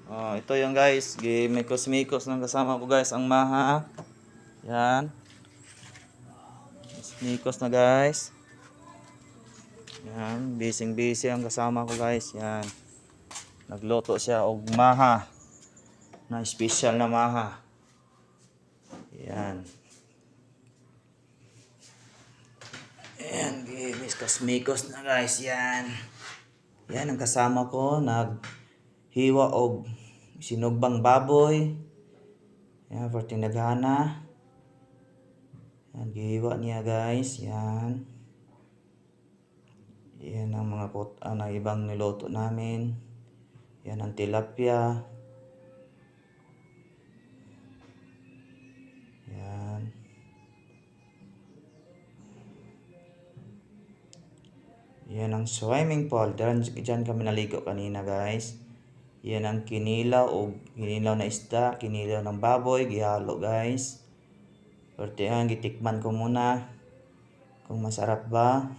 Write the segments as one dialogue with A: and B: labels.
A: Ito yung guys, mikos-mikos ng kasama ko guys, ang maha. Yan. Mikos na guys. Yan, busy ang kasama ko guys. Yan. Nagluto siya og maha. Na special na maha. Yan. Yan, mikos na guys. Yan. Yan ang kasama ko, naghiwa og sinugbang baboy. Yan, for tinaghana. Yan, gihiwa niya guys. Yan. Yan ang mga ibang niluto namin. Yan ang tilapia. Yan. Yan ang swimming pool. Diyan kami naligo kanina guys. Yan ang kinilaw o kinilaw na isda, kinilaw ng baboy, gihalo guys. Pero yan, gitikman ko muna kung masarap ba.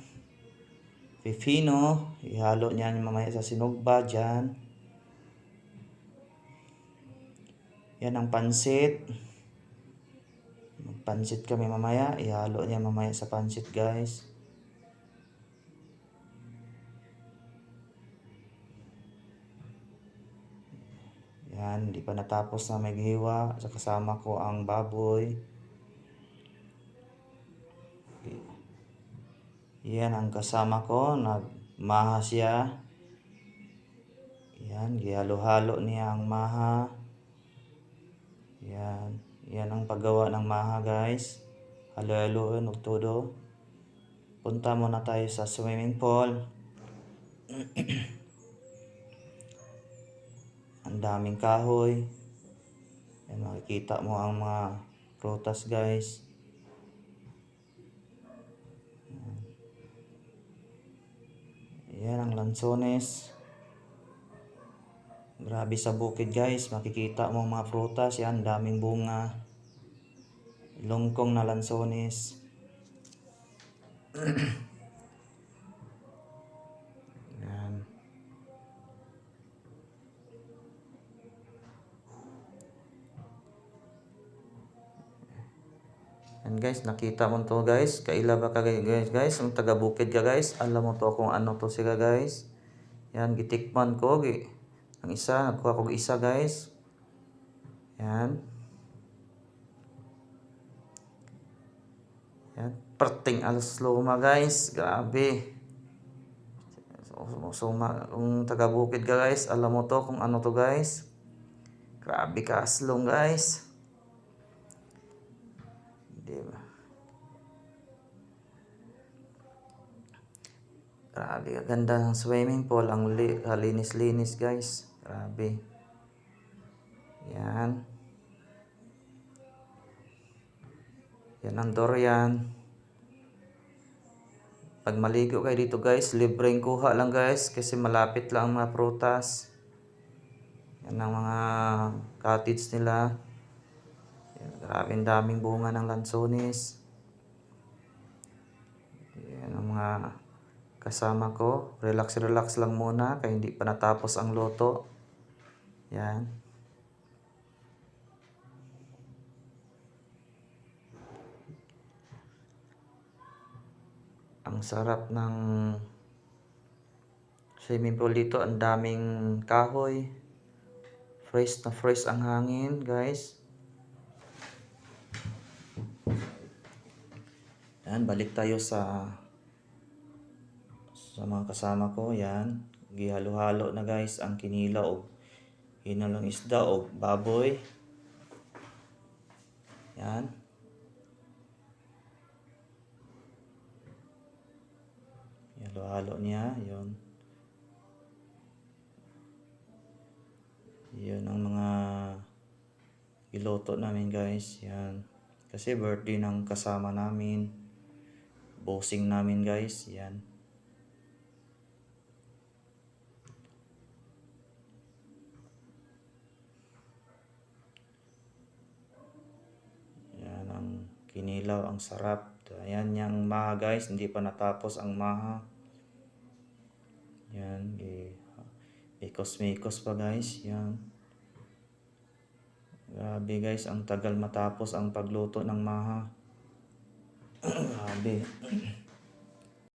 A: Pipino, ihalo niya mamaya sa sinugba dyan. Yan ang pansit. Pansit kami mamaya, ihalo niya mamaya sa pansit guys. Yan, hindi pa natapos na maghiwa. Sa kasama ko ang baboy. Yan ang kasama ko, nagmaha siya. Yan, gihalo-halo niya ang maha. Yan, yan ang paggawa ng maha guys. Halo-haloin og todo. Punta muna tayo sa swimming pool. Ang daming kahoy. Yan, makikita mo ang mga prutas guys. Yan ang lansones. Grabe sa bukid guys, makikita mo ang mga prutas. Yan, daming bunga. Lungkong na lansones. Yan. Yan guys, nakita mo to guys. Kaila ba ka guys? Ang taga bukid ka guys. Alam mo to kung ano to siya guys. Yan, gitikman ko. Ang isa, nakuha ko isa guys. Yan. Yan, perting alas luma guys. Grabe. Kung taga bukid ka guys, alam mo to kung ano to guys. Grabe ka aslong guys. Diba? Grabe, ganda ng swimming pool. Ang linis-linis guys. Grabe. Yan. Yan ang durian. Pag maligo kayo dito guys, libreng kuha lang guys. Kasi malapit lang ang mga prutas. Yan ang mga cottage nila. Yan, grabe, daming bunga ng lansones. Yan ang mga kasama ko. Relax lang muna. Kaya hindi pa natapos ang luto. Yan. Ang sarap ng swimming pool dito. Ang daming kahoy. Fresh na fresh ang hangin guys. Yan, balik tayo sa mga kasama ko. Yan, gihalo-halo na guys ang kinilaw o hinalang isda o baboy. Yan. Halo-halo niya. Yun. Yun ang mga iloto namin guys. Yan. Kasi birthday ng kasama namin. Bossing namin guys. Yan. Yan ang kinilaw, ang sarap. Ayan yung maha guys. Hindi pa natapos ang maha. Yan. Mikos pa guys. Yan. Grabe guys, ang tagal matapos ang pagluto ng maha. Grabe.